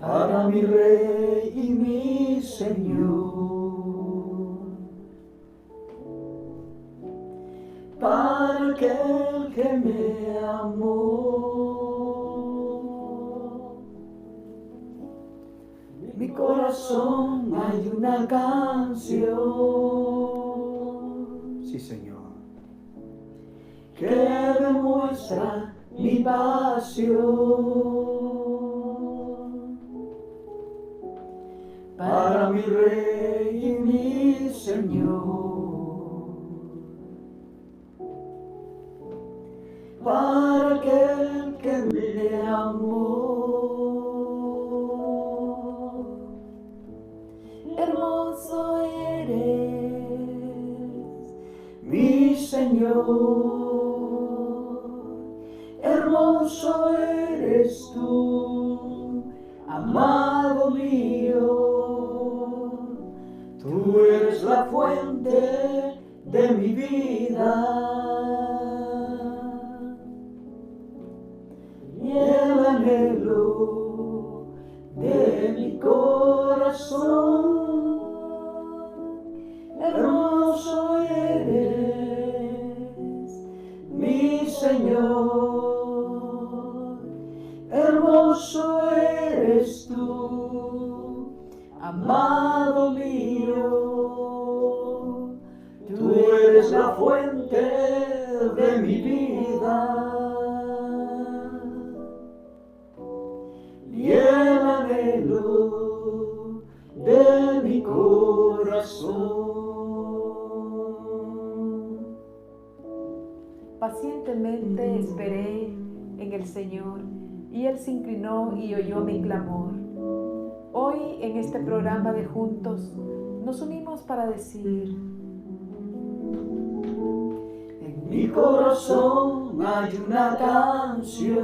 para mi Rey y mi Señor, para aquel que me amó. En mi corazón hay una canción, sí, Señor, que demuestra mi pasión. Para mi Rey y mi Señor, para aquel que me amó. Hermoso eres, mi Señor, hermoso eres tú, amado mío. Tú eres la fuente de mi vida y el anhelo de mi corazón. Hermoso eres, mi Señor, hermoso eres tú, amado mío. Tú eres la fuente de mi vida y el anhelo de mi corazón. Pacientemente esperé en el Señor, y Él se inclinó y oyó mi clamor. Hoy en este programa de Juntos nos unimos para decir: en mi corazón hay una canción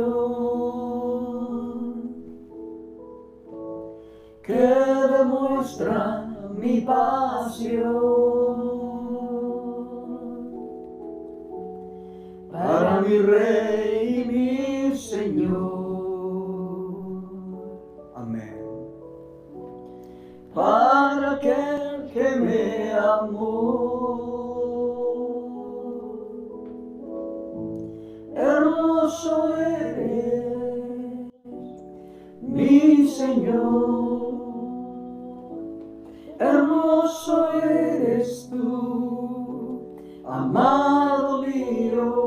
que demuestra mi pasión. Para mi Rey y mi Señor, amén. Para aquel que me amó. Hermoso eres, mi Señor, hermoso eres tú, amado mío.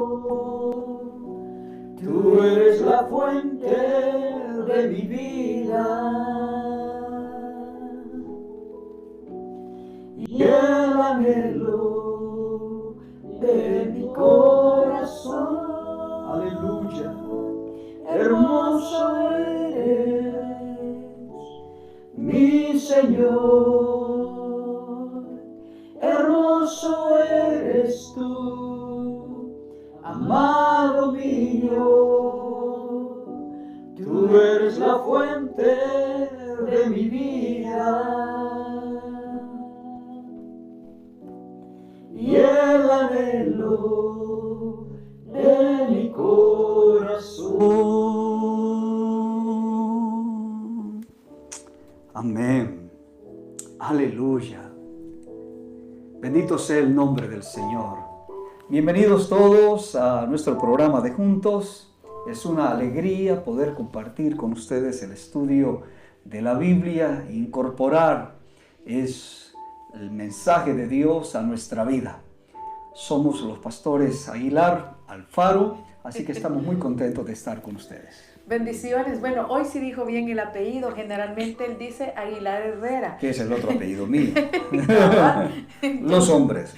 Tú eres la fuente de mi vida y el anhelo de mi corazón. Aleluya. Hermoso eres, mi Señor, hermoso eres tú, amado mío. Tú eres la fuente de mi vida y el anhelo de mi corazón. Amén. Aleluya. Bendito sea el nombre del Señor. Bienvenidos todos a nuestro programa de Juntos. Es una alegría poder compartir con ustedes el estudio de la Biblia e incorporar el mensaje de Dios a nuestra vida. Somos los pastores Aguilar Alfaro, así que estamos muy contentos de estar con ustedes. bendiciones. Bueno, hoy sí dijo bien el apellido. Generalmente él dice Aguilar Herrera. Que es el otro apellido mío. Los hombres.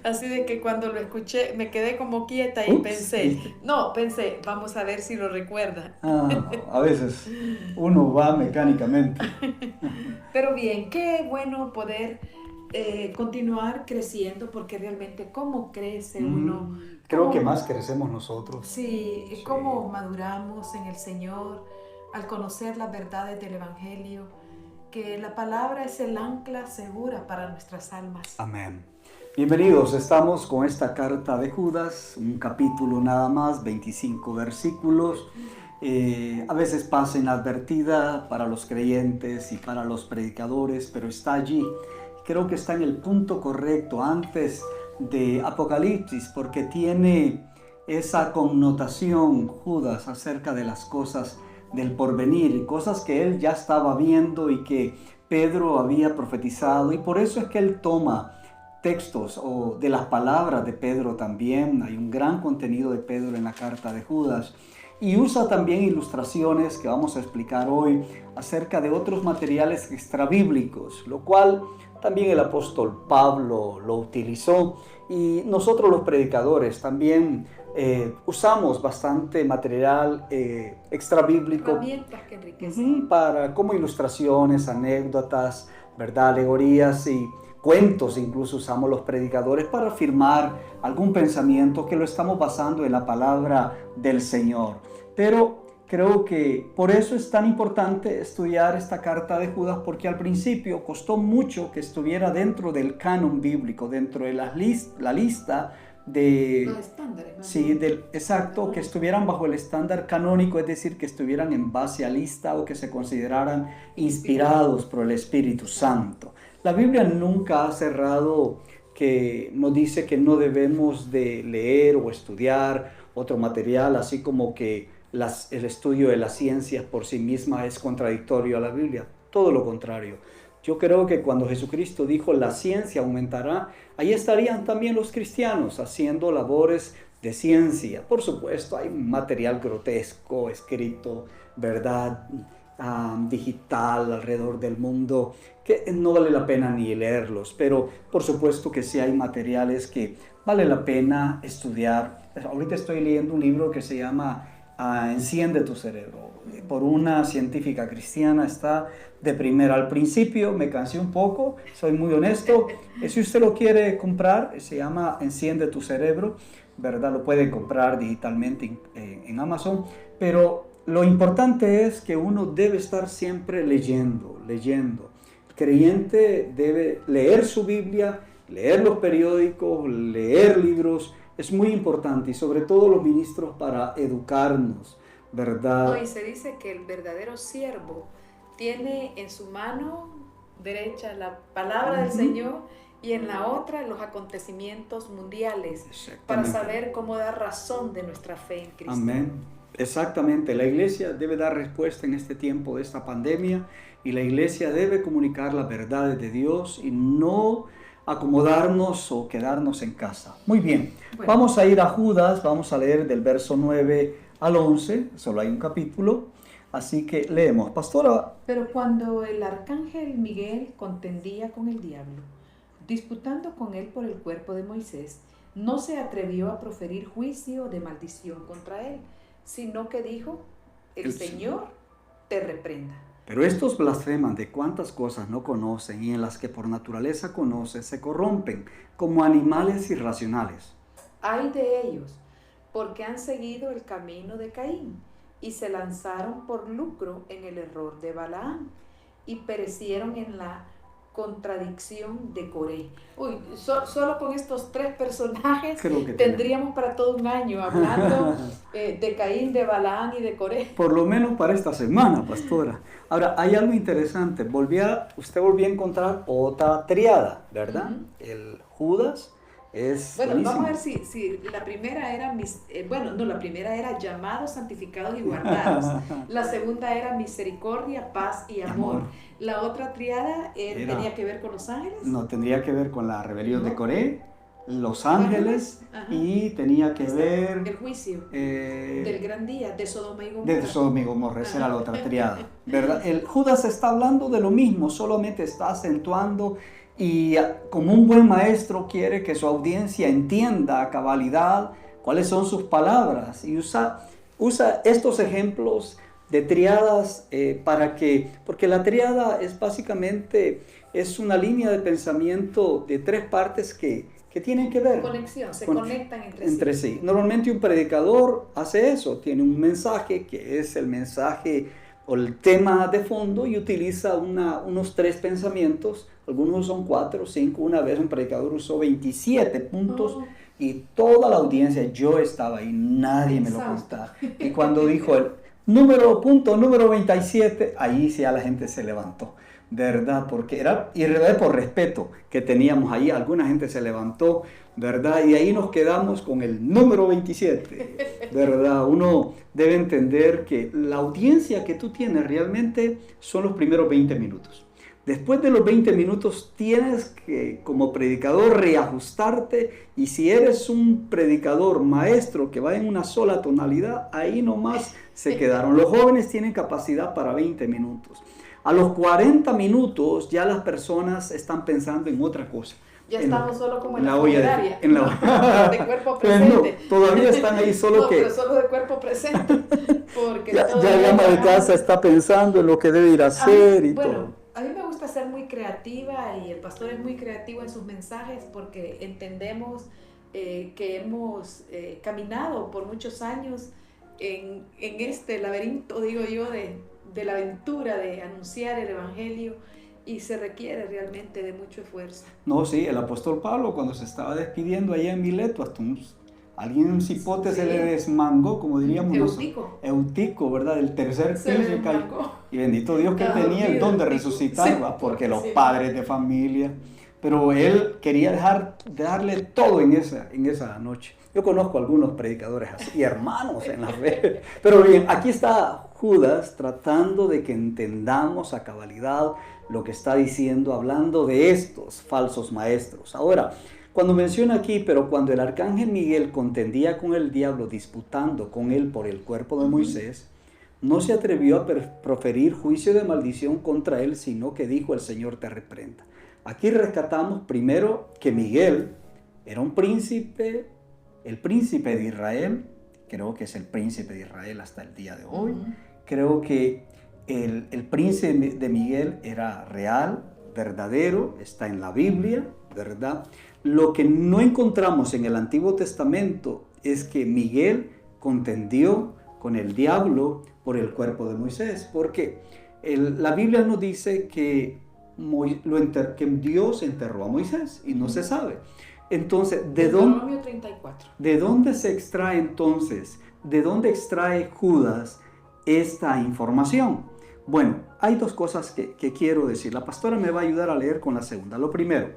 Así de que cuando lo escuché me quedé como quieta y pensé, vamos a ver si lo recuerda. A veces uno va mecánicamente. Pero bien, qué bueno poder continuar creciendo, porque realmente cómo crece uno. Creo que más crecemos nosotros. Sí, cómo maduramos en el Señor al conocer las verdades del Evangelio, que la palabra es el ancla segura para nuestras almas. Amén. Bienvenidos, estamos con esta carta de Judas, un capítulo nada más, 25 versículos. A veces pasa inadvertida para los creyentes y para los predicadores, pero está allí. Creo que está en el punto correcto antes de Apocalipsis, porque tiene esa connotación, Judas, acerca de las cosas del porvenir, cosas que él ya estaba viendo y que Pedro había profetizado, y por eso es que él toma textos o de las palabras de Pedro también. Hay un gran contenido de Pedro en la carta de Judas, y usa también ilustraciones que vamos a explicar hoy acerca de otros materiales extrabíblicos, lo cual también el apóstol Pablo lo utilizó, y nosotros los predicadores también usamos bastante material extrabíblico, herramientas que enriquecen, como ilustraciones, anécdotas, ¿verdad? Alegorías y cuentos. Incluso usamos los predicadores para afirmar algún pensamiento que lo estamos basando en la palabra del Señor. Pero creo que por eso es tan importante estudiar esta carta de Judas, porque al principio costó mucho que estuviera dentro del canon bíblico, dentro de la lista de los estándares, ¿no? Sí, exacto, que estuvieran bajo el estándar canónico, es decir, que estuvieran en base a lista o que se consideraran inspirados por el Espíritu Santo. La Biblia nunca ha cerrado, que nos dice que no debemos de leer o estudiar otro material, así como que el estudio de las ciencias por sí misma es contradictorio a la Biblia. Todo lo contrario. Yo creo que cuando Jesucristo dijo la ciencia aumentará, ahí estarían también los cristianos haciendo labores de ciencia. Por supuesto, hay material grotesco escrito, ¿verdad? Digital alrededor del mundo, que no vale la pena ni leerlos, pero por supuesto que sí hay materiales que vale la pena estudiar. Ahorita estoy leyendo un libro que se llama Enciende tu cerebro, por una científica cristiana. Está de primera. Al principio me cansé un poco, soy muy honesto. Si usted lo quiere comprar, se llama Enciende tu cerebro, ¿verdad? Lo puede comprar digitalmente en Amazon, pero lo importante es que uno debe estar siempre leyendo. El creyente debe leer su Biblia, leer los periódicos, leer libros. Es muy importante, y sobre todo los ministros, para educarnos, ¿verdad? No, y se dice que el verdadero siervo tiene en su mano derecha la palabra del Señor y en la otra los acontecimientos mundiales, para saber cómo dar razón de nuestra fe en Cristo. Amén. Exactamente. La iglesia debe dar respuesta en este tiempo de esta pandemia, y la iglesia debe comunicar las verdades de Dios y no acomodarnos o quedarnos en casa. Muy bien, bueno, vamos a ir a Judas, vamos a leer del verso 9 al 11, solo hay un capítulo, así que leemos. Pastora. Pero cuando el arcángel Miguel contendía con el diablo, disputando con él por el cuerpo de Moisés, no se atrevió a proferir juicio de maldición contra él, sino que dijo: el Señor te reprenda. Pero estos blasfeman de cuantas cosas no conocen, y en las que por naturaleza conocen se corrompen como animales irracionales. Ay de ellos, porque han seguido el camino de Caín y se lanzaron por lucro en el error de Balaam y perecieron en la contradicción de Coré. Uy, solo con estos tres personajes tendríamos para todo un año hablando de Caín, de Balaam y de Coré. Por lo menos para esta semana, pastora. Ahora, hay algo interesante. Usted volvió a encontrar otra triada, ¿verdad? El Judas es bueno, buenísimo. Vamos a ver si la primera era la primera era llamados, santificados y guardados. La segunda era misericordia, paz y amor. La otra triada tenía que ver con los ángeles. No, tendría que ver con la rebelión de Coré, los ángeles, y tenía que ver el juicio del gran día de Sodoma y Gomorra. De Sodoma y Gomorra, esa era la otra triada, ¿verdad? El Judas está hablando de lo mismo, solamente está acentuando, y como un buen maestro quiere que su audiencia entienda a cabalidad cuáles son sus palabras, y usa estos ejemplos de triadas porque la triada es básicamente una línea de pensamiento de tres partes que tienen que ver. Conexión, se conectan entre sí. Normalmente un predicador hace eso, tiene un mensaje que es el mensaje o el tema de fondo, y utiliza unos tres pensamientos. Algunos son 4 o 5. Una vez un predicador usó 27 puntos y toda la audiencia, yo estaba ahí, nadie me lo contaba. Y cuando dijo Punto número 27, ahí sí a la gente se levantó, ¿verdad? Porque era, y en realidad por respeto que teníamos ahí, alguna gente se levantó, ¿verdad? Y ahí nos quedamos con el número 27, ¿verdad? Uno debe entender que la audiencia que tú tienes realmente son los primeros 20 minutos. Después de los 20 minutos tienes que, como predicador, reajustarte, y si eres un predicador maestro que va en una sola tonalidad, ahí nomás se quedaron. Los jóvenes tienen capacidad para 20 minutos. A los 40 minutos ya las personas están pensando en otra cosa. Ya estamos solo como en la funeraria. De cuerpo presente. No, todavía están ahí solo no, que... pero solo de cuerpo presente. Porque ya el ama de casa está pensando en lo que debe ir a hacer y todo. A mí me gusta ser muy creativa, y el pastor es muy creativo en sus mensajes, porque entendemos que hemos caminado por muchos años en este laberinto, digo yo, de la aventura de anunciar el evangelio, y se requiere realmente de mucho esfuerzo. No, sí, el apóstol Pablo, cuando se estaba despidiendo allá en Mileto, hasta alguien en un cipote se le desmangó, como diríamos nosotros. Eutico, ¿verdad? El tercer piso y bendito Dios que tenía el don de resucitar, porque los padres de familia, pero él quería darle todo en esa noche. Yo conozco algunos predicadores así, hermanos en la fe. Pero bien, aquí está Judas tratando de que entendamos a cabalidad lo que está diciendo, hablando de estos falsos maestros. Ahora, cuando menciona aquí, pero cuando el arcángel Miguel contendía con el diablo, disputando con él por el cuerpo de Moisés, no se atrevió a proferir juicio de maldición contra él, sino que dijo: el Señor te reprenda. Aquí rescatamos primero que Miguel era un príncipe, el príncipe de Israel. Creo que es el príncipe de Israel hasta el día de hoy. Creo que el príncipe de Miguel era real, verdadero, está en la Biblia, ¿verdad? Lo que no encontramos en el Antiguo Testamento es que Miguel contendió con el diablo por el cuerpo de Moisés, porque la Biblia nos dice que Dios enterró a Moisés y no se sabe. Entonces, ¿de dónde se extrae entonces? ¿De dónde extrae Judas esta información? Bueno, hay dos cosas que quiero decir. La pastora me va a ayudar a leer con la segunda. Lo primero,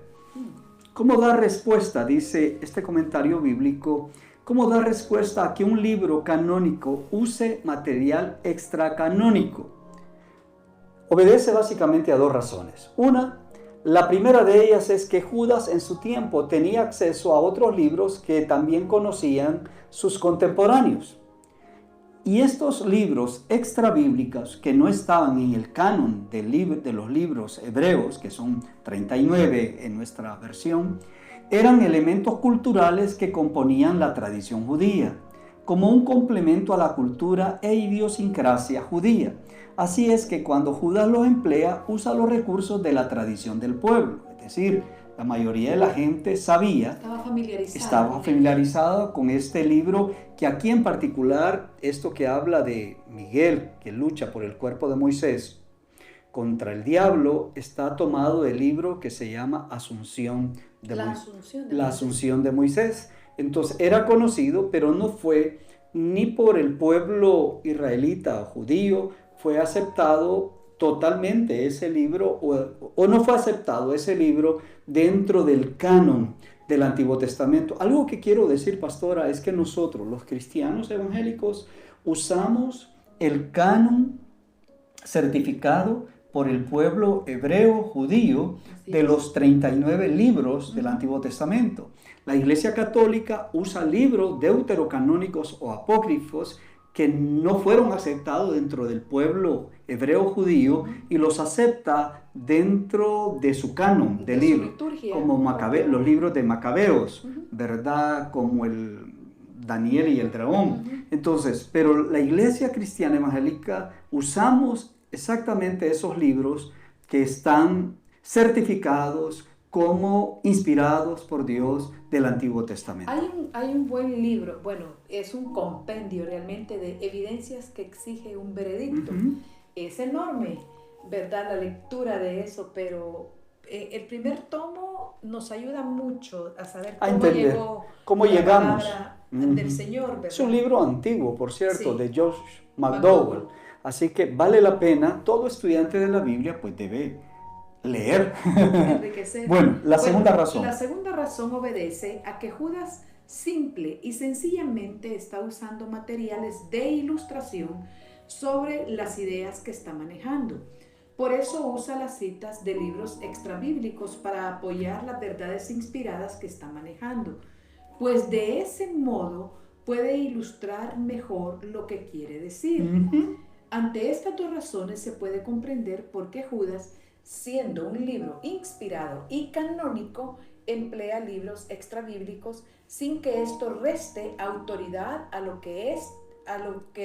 ¿cómo dar respuesta? Dice este comentario bíblico, ¿cómo dar respuesta a que un libro canónico use material extracanónico? Obedece básicamente a dos razones. La primera de ellas es que Judas en su tiempo tenía acceso a otros libros que también conocían sus contemporáneos. Y estos libros extrabíblicos que no estaban en el canon de los libros hebreos, que son 39 en nuestra versión, eran elementos culturales que componían la tradición judía, como un complemento a la cultura e idiosincrasia judía. Así es que cuando Judas los emplea, usa los recursos de la tradición del pueblo, es decir, la mayoría de la gente estaba familiarizada con este libro, que aquí en particular, esto que habla de Miguel, que lucha por el cuerpo de Moisés contra el diablo, está tomado del libro que se llama Asunción de Moisés. Entonces era conocido, pero no fue ni por el pueblo israelita o judío, fue aceptado totalmente ese libro, o no fue aceptado ese libro dentro del canon del Antiguo Testamento. Algo que quiero decir, pastora, es que nosotros, los cristianos evangélicos, usamos el canon certificado por el pueblo hebreo judío de los 39 libros del Antiguo Testamento. La Iglesia Católica usa libros deuterocanónicos o apócrifos que no fueron aceptados dentro del pueblo hebreo judío y los acepta dentro de su canon de libros, como los libros de Macabeos, ¿verdad? Como el Daniel y el dragón. Entonces, pero la Iglesia Cristiana Evangélica usamos exactamente esos libros que están certificados como inspirados por Dios del Antiguo Testamento. Hay un buen libro, bueno, es un compendio realmente de evidencias que exige un veredicto. Es enorme, ¿verdad? La lectura de eso, pero el primer tomo nos ayuda mucho a saber cómo llegamos del Señor, ¿verdad? Es un libro antiguo, por cierto, Sí. de Josh McDowell. Así que vale la pena, todo estudiante de la Biblia pues debe leer. Enriquecer. Bueno, la segunda razón. La segunda razón obedece a que Judas simple y sencillamente está usando materiales de ilustración sobre las ideas que está manejando. Por eso usa las citas de libros extrabíblicos para apoyar las verdades inspiradas que está manejando, pues de ese modo puede ilustrar mejor lo que quiere decir. Ante estas dos razones se puede comprender por qué Judas, siendo un libro inspirado y canónico, emplea libros extrabíblicos sin que esto reste autoridad a lo que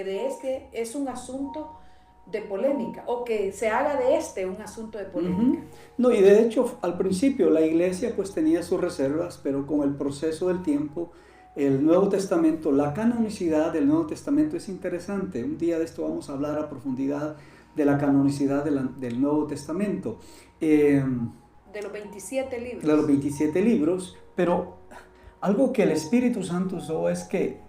de este es un asunto de polémica, o que se haga de este un asunto de polémica. No, y de hecho al principio la iglesia pues tenía sus reservas, pero con el proceso del tiempo, el Nuevo Testamento, la canonicidad del Nuevo Testamento es interesante. Un día de esto vamos a hablar a profundidad de la canonicidad del Nuevo Testamento. De los 27 libros. De los 27 libros, pero algo que el Espíritu Santo usó es que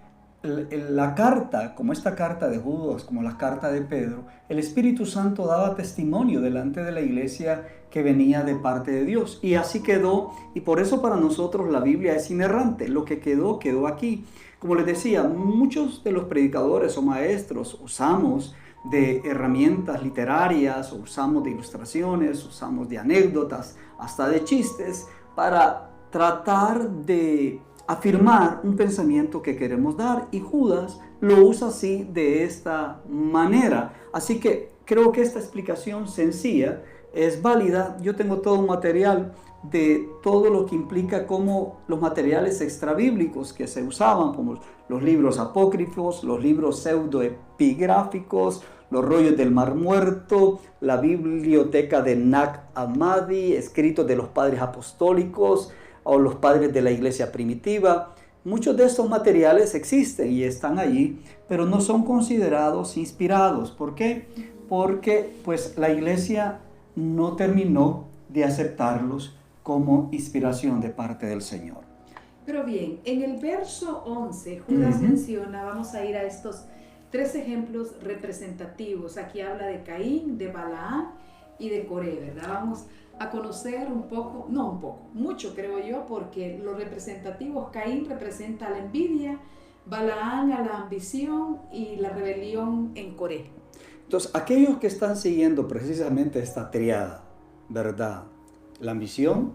la carta, como esta carta de Judas, como la carta de Pedro, el Espíritu Santo daba testimonio delante de la iglesia que venía de parte de Dios. Y así quedó, y por eso para nosotros la Biblia es inerrante. Lo que quedó, quedó aquí. Como les decía, muchos de los predicadores o maestros usamos de herramientas literarias, o usamos de ilustraciones, usamos de anécdotas, hasta de chistes, para tratar de afirmar un pensamiento que queremos dar, y Judas lo usa así, de esta manera. Así que creo que esta explicación sencilla es válida. Yo tengo todo un material de todo lo que implica como los materiales extrabíblicos que se usaban, como los libros apócrifos, los libros pseudoepigráficos, los rollos del Mar Muerto, la biblioteca de Nag Hammadi, escritos de los padres apostólicos o los padres de la iglesia primitiva. Muchos de estos materiales existen y están allí, pero no son considerados inspirados. ¿Por qué? Porque pues la iglesia no terminó de aceptarlos como inspiración de parte del Señor. Pero bien, en el verso 11, Judas menciona, vamos a ir a estos 3 ejemplos representativos. Aquí habla de Caín, de Balaam y de Coré, ¿verdad? Vamos a conocer mucho creo yo, porque los representativos, Caín representa a la envidia, Balaam a la ambición y la rebelión en Coré. Entonces, aquellos que están siguiendo precisamente esta triada, ¿verdad? La ambición.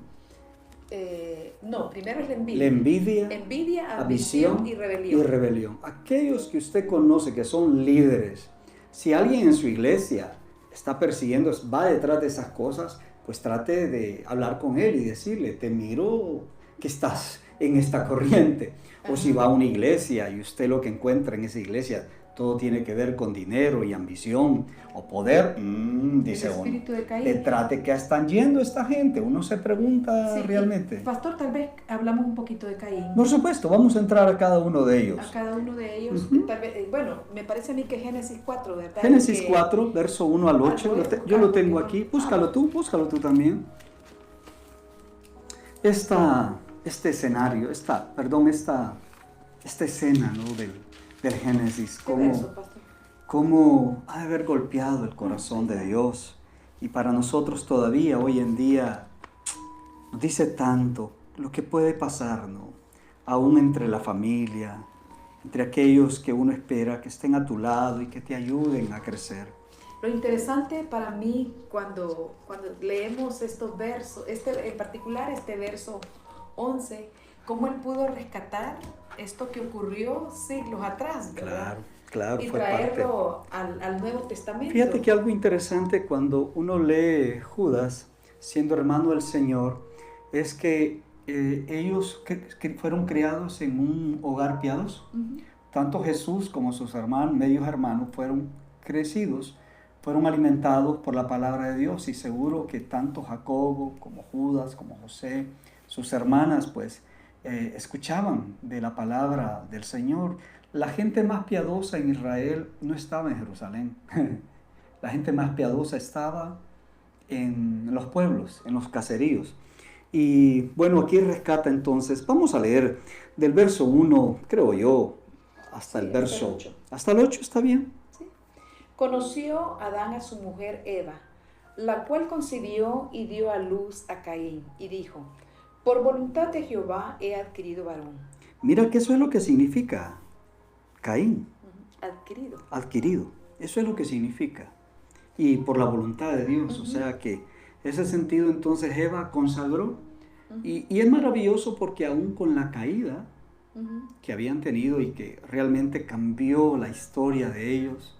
Primero es la envidia. La envidia. Envidia, ambición y rebelión. Y rebelión. Aquellos que usted conoce que son líderes, si alguien en su iglesia está persiguiendo, va detrás de esas cosas, pues trate de hablar con él y decirle, te miro que estás en esta corriente. O si va a una iglesia y usted lo que encuentra en esa iglesia todo tiene que ver con dinero y ambición o poder, dice uno, detrás de qué están yendo esta gente. Uno se pregunta realmente. Pastor, tal vez hablamos un poquito de Caín. Por supuesto, vamos a entrar a cada uno de ellos. A cada uno de ellos. Tal vez, me parece a mí que Génesis 4, ¿verdad? Génesis 4, verso 1 al 8. Yo lo tengo aquí. Búscalo tú también. Esta escena, ¿no? del Génesis, cómo ha de haber golpeado el corazón de Dios, y para nosotros todavía hoy en día nos dice tanto lo que puede pasar, ¿no? Aún entre la familia, entre aquellos que uno espera que estén a tu lado y que te ayuden a crecer. Lo interesante para mí cuando leemos estos versos, en particular este verso 11, cómo él pudo rescatar esto que ocurrió siglos atrás, ¿verdad? Claro, y fue traerlo al Nuevo Testamento. Fíjate que algo interesante cuando uno lee Judas, siendo hermano del Señor, es que ellos que fueron criados en un hogar piadoso. Tanto Jesús como sus hermanos, medios hermanos, fueron crecidos, fueron alimentados por la palabra de Dios, y seguro que tanto Jacobo como Judas como José, sus hermanas, pues escuchaban de la palabra del Señor. La gente más piadosa en Israel no estaba en Jerusalén. La gente más piadosa estaba en los pueblos, en los caseríos. Y bueno, aquí rescata entonces, vamos a leer del verso 1, creo yo, hasta Sí, el verso... hasta el 8. Hasta el 8, ¿está bien? ¿Sí? Conoció Adán a su mujer Eva, la cual concibió y dio a luz a Caín, y dijo, por voluntad de Jehová he adquirido varón. Mira que eso es lo que significa Caín, Adquirido. adquirido. Eso es lo que significa. Y por la voluntad de Dios, o Ujú. sea que ese sentido entonces Eva consagró. Ujú. Y es maravilloso porque aún con la caída Ujú. que habían tenido y que realmente cambió la historia de ellos,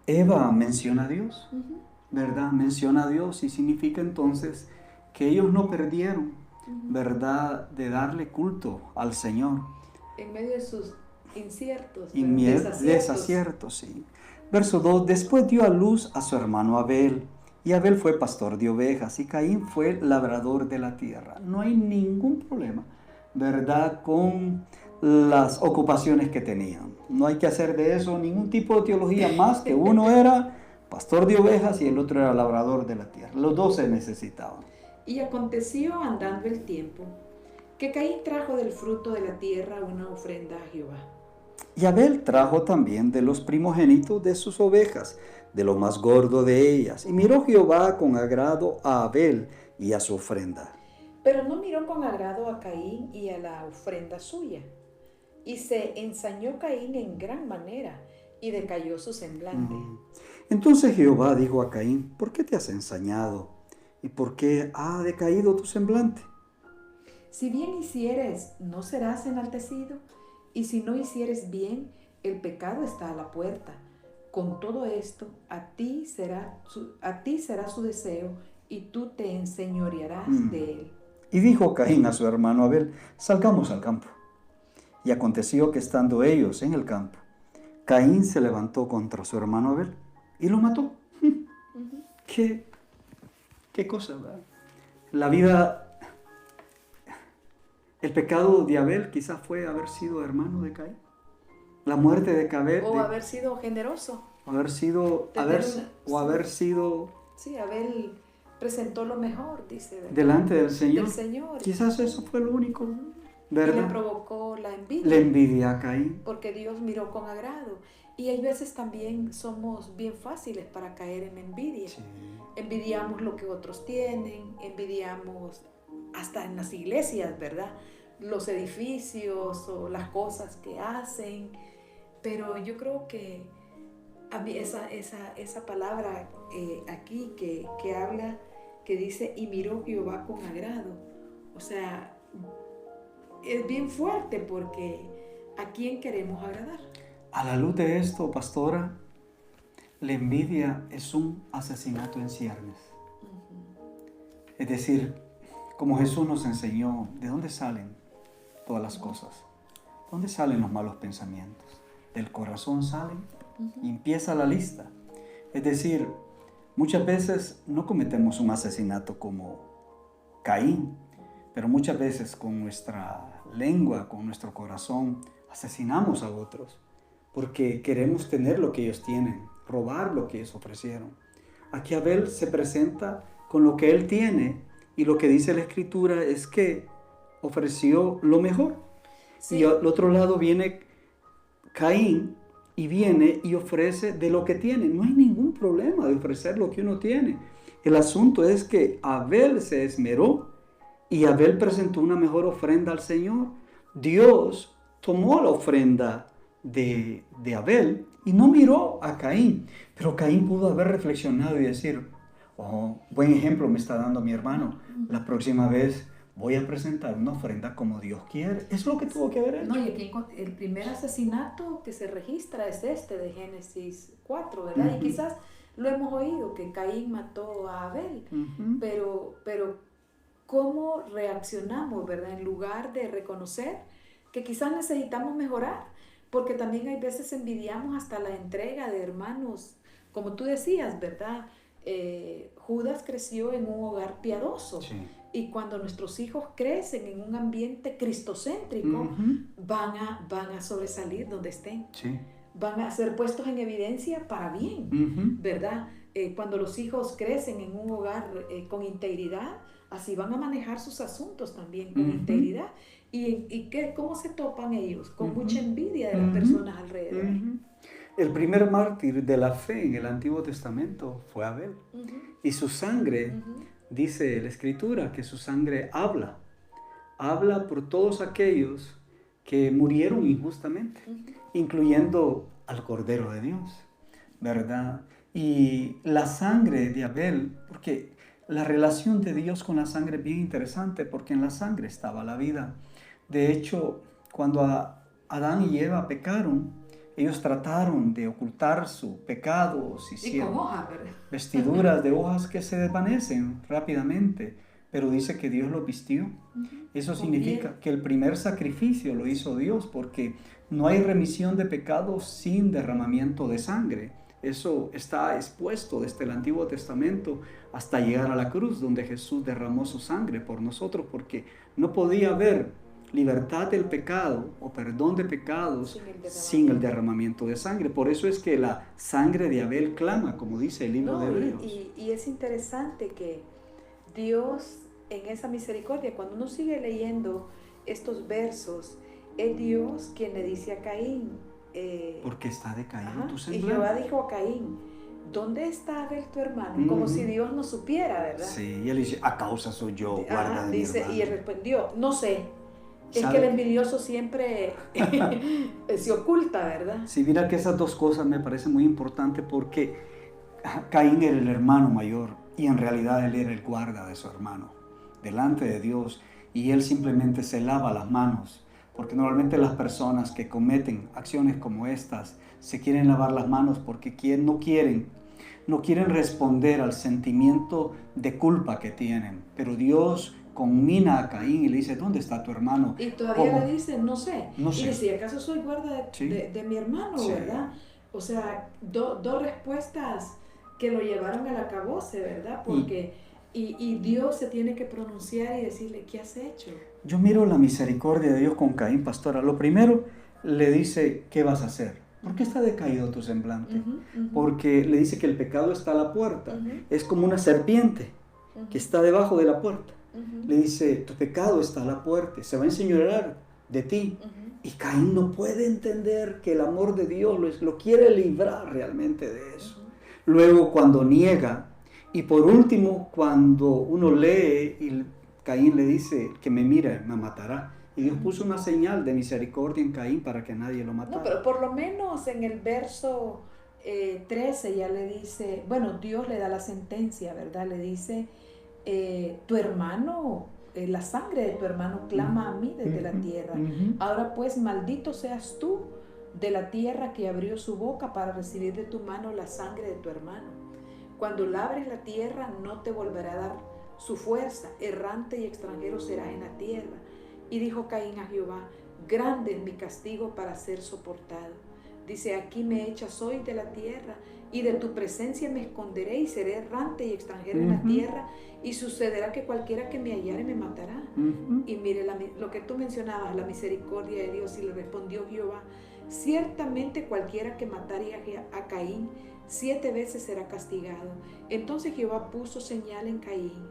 Eva menciona a Dios, Ujú. ¿verdad? Menciona a Dios y significa entonces que ellos no perdieron, Ujú. ¿verdad? De darle culto al Señor. En medio de sus inciertos, Y desaciertos, sí. Verso 2, después dio a luz a su hermano Abel, y Abel fue pastor de ovejas, y Caín fue labrador de la tierra. No hay ningún problema, ¿verdad?, con las ocupaciones que tenían. No hay que hacer de eso ningún tipo de teología más que uno era pastor de ovejas y el otro era labrador de la tierra. Los dos se necesitaban. Y aconteció andando el tiempo, que Caín trajo del fruto de la tierra una ofrenda a Jehová. Y Abel trajo también de los primogénitos de sus ovejas, de lo más gordo de ellas. Y miró Jehová con agrado a Abel y a su ofrenda. Pero no miró con agrado a Caín y a la ofrenda suya. Y se ensañó Caín en gran manera, y decayó su semblante. Entonces Jehová dijo a Caín, ¿por qué te has ensañado? ¿Y por qué ha decaído tu semblante? Si bien hicieres, ¿no serás enaltecido? Y si no hicieres bien, el pecado está a la puerta. Con todo esto, a ti será su deseo, y tú te enseñorearás de él. Y dijo Caín a su hermano Abel, salgamos al campo. Y aconteció que estando ellos en el campo, Caín se levantó contra su hermano Abel y lo mató. Ujú. ¿Qué cosa, ¿verdad? La vida, el pecado de Abel quizás fue haber sido hermano de Caín. La muerte de Caín. O haber sido generoso. Haber sido. Sí, Abel presentó lo mejor, dice, ¿verdad? Delante del Señor. Del Señor. Quizás eso fue lo único, Y ¿verdad? le provocó la envidia. La envidia a Caín. Porque Dios miró con agrado. Y hay veces también somos bien fáciles para caer en envidia. Sí. Envidiamos lo que otros tienen, envidiamos hasta en las iglesias, ¿verdad? Los edificios o las cosas que hacen. Pero yo creo que a mí esa palabra aquí que habla, que dice, y miró Jehová con agrado. O sea, es bien fuerte porque ¿a quién queremos agradar? A la luz de esto, pastora, la envidia es un asesinato en ciernes. Es decir, como Jesús nos enseñó, ¿de dónde salen todas las cosas? ¿De dónde salen los malos pensamientos? Del corazón salen y empieza la lista. Es decir, muchas veces no cometemos un asesinato como Caín, pero muchas veces con nuestra lengua, con nuestro corazón, asesinamos a otros porque queremos tener lo que ellos tienen, robar lo que ellos ofrecieron. Aquí Abel se presenta con lo que él tiene y lo que dice la Escritura es que ofreció lo mejor. Sí. Y al otro lado viene Caín y viene y ofrece de lo que tiene. No hay ningún problema de ofrecer lo que uno tiene. El asunto es que Abel se esmeró y Abel presentó una mejor ofrenda al Señor. Dios tomó la ofrenda de Abel y no miró a Caín. Pero Caín pudo haber reflexionado y decir, oh, buen ejemplo me está dando mi hermano. La próxima vez voy a presentar una ofrenda como Dios quiere. Es lo que tuvo que haber hecho. No, y aquí el primer asesinato que se registra es este de Génesis 4, ¿verdad? Y quizás lo hemos oído, que Caín mató a Abel. Pero ¿cómo reaccionamos, verdad? En lugar de reconocer que quizás necesitamos mejorar, porque también hay veces envidiamos hasta la entrega de hermanos, como tú decías, ¿verdad? Judas creció en un hogar piadoso. Sí. Y cuando nuestros hijos crecen en un ambiente cristocéntrico, van a sobresalir donde estén. Sí. Van a ser puestos en evidencia para bien, ¿verdad? Cuando los hijos crecen en un hogar con integridad, así van a manejar sus asuntos también con integridad. ¿Y cómo se topan ellos? Con mucha envidia de las personas alrededor. El primer mártir de la fe en el Antiguo Testamento fue Abel. Y su sangre, dice la Escritura, que su sangre habla por todos aquellos que murieron injustamente, incluyendo al Cordero de Dios, ¿verdad? Y la sangre de Abel, porque la relación de Dios con la sangre es bien interesante, porque en la sangre estaba la vida. De hecho, cuando Adán y Eva pecaron, ellos trataron de ocultar su pecado, Y con hojas, ¿verdad? vestiduras de hojas que se desvanecen rápidamente, pero dice que Dios los vistió. Eso significa que el primer sacrificio lo hizo Dios, porque no hay remisión de pecados sin derramamiento de sangre. Eso está expuesto desde el Antiguo Testamento hasta llegar a la cruz, donde Jesús derramó su sangre por nosotros, porque no podía haber libertad del pecado o perdón de pecados sin el derramamiento de sangre. Por eso es que la sangre de Abel clama, como dice el libro de Hebreos. Y es interesante que Dios, en esa misericordia, cuando uno sigue leyendo estos versos, es Dios quien le dice a Caín, porque está decaído tu y semblante. Jehová dijo a Caín, ¿dónde está Abel tu hermano? Como si Dios no supiera, ¿verdad? Sí, y él dice, a causa soy yo, guarda de mi hermano. Y él respondió, no sé. Es que el envidioso siempre se oculta, ¿verdad? Sí, mira que esas dos cosas me parecen muy importantes, porque Caín era el hermano mayor y en realidad él era el guarda de su hermano delante de Dios, y él simplemente se lava las manos, porque normalmente las personas que cometen acciones como estas se quieren lavar las manos porque no quieren responder al sentimiento de culpa que tienen, pero Dios conmina a Caín y le dice, ¿dónde está tu hermano? Y todavía le dice, no sé. No sé. Y dice, ¿acaso soy guarda de mi hermano, verdad? O sea, dos respuestas que lo llevaron al acabose, ¿verdad? Porque y Dios se tiene que pronunciar y decirle, ¿qué has hecho? Yo miro la misericordia de Dios con Caín, pastora. Lo primero, le dice, ¿qué vas a hacer? ¿Por qué está decaído tu semblante? Porque le dice que el pecado está a la puerta. Es como una serpiente que está debajo de la puerta. Le dice, tu pecado está a la puerta, se va a enseñorear de ti. Y Caín no puede entender que el amor de Dios lo quiere librar realmente de eso. Luego, cuando niega, y por último, cuando uno lee y Caín le dice, que me mire, me matará. Y Dios puso una señal de misericordia en Caín para que nadie lo matara. No, pero por lo menos en el verso 13 ya le dice, bueno, Dios le da la sentencia, ¿verdad? Le dice, tu hermano, la sangre de tu hermano clama a mí desde la tierra. Ahora pues, maldito seas tú de la tierra que abrió su boca para recibir de tu mano la sangre de tu hermano. Cuando labres la tierra, no te volverá a dar su fuerza, errante y extranjero serás en la tierra. Y dijo Caín a Jehová, grande es mi castigo para ser soportado. Dice, aquí me echas hoy de la tierra, y de tu presencia me esconderé, y seré errante y extranjero en la tierra, y sucederá que cualquiera que me hallare me matará. Y mire lo que tú mencionabas, la misericordia de Dios, y le respondió Jehová, ciertamente cualquiera que matare a Caín 7 veces será castigado. Entonces Jehová puso señal en Caín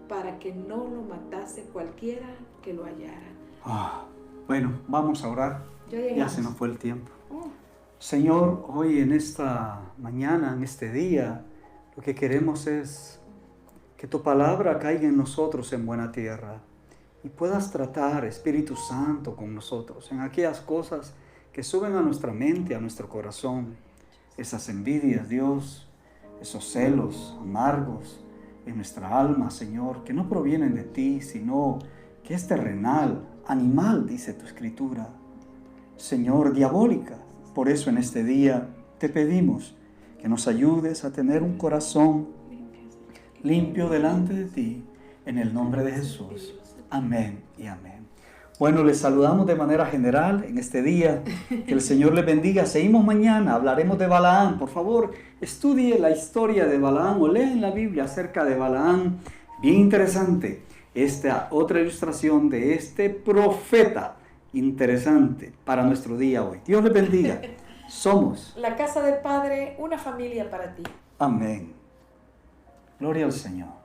para que no lo matase cualquiera que lo hallara. Bueno, vamos a orar. Ya se nos fue el tiempo. Oh. Señor, hoy en esta mañana, en este día, lo que queremos es que tu palabra caiga en nosotros en buena tierra y puedas tratar, Espíritu Santo, con nosotros en aquellas cosas que suben a nuestra mente, a nuestro corazón, esas envidias, Dios, esos celos amargos en nuestra alma, Señor, que no provienen de ti, sino que es terrenal, animal, dice tu Escritura, Señor, diabólica. Por eso en este día te pedimos que nos ayudes a tener un corazón limpio delante de ti, en el nombre de Jesús. Amén y amén. Bueno, les saludamos de manera general en este día. Que el Señor les bendiga. Seguimos mañana, hablaremos de Balaam. Por favor, estudie la historia de Balaam o lea en la Biblia acerca de Balaam. Bien interesante. Esta otra ilustración de este profeta interesante para nuestro día hoy. Dios les bendiga. Somos la casa del Padre, una familia para ti. Amén. Gloria al Señor.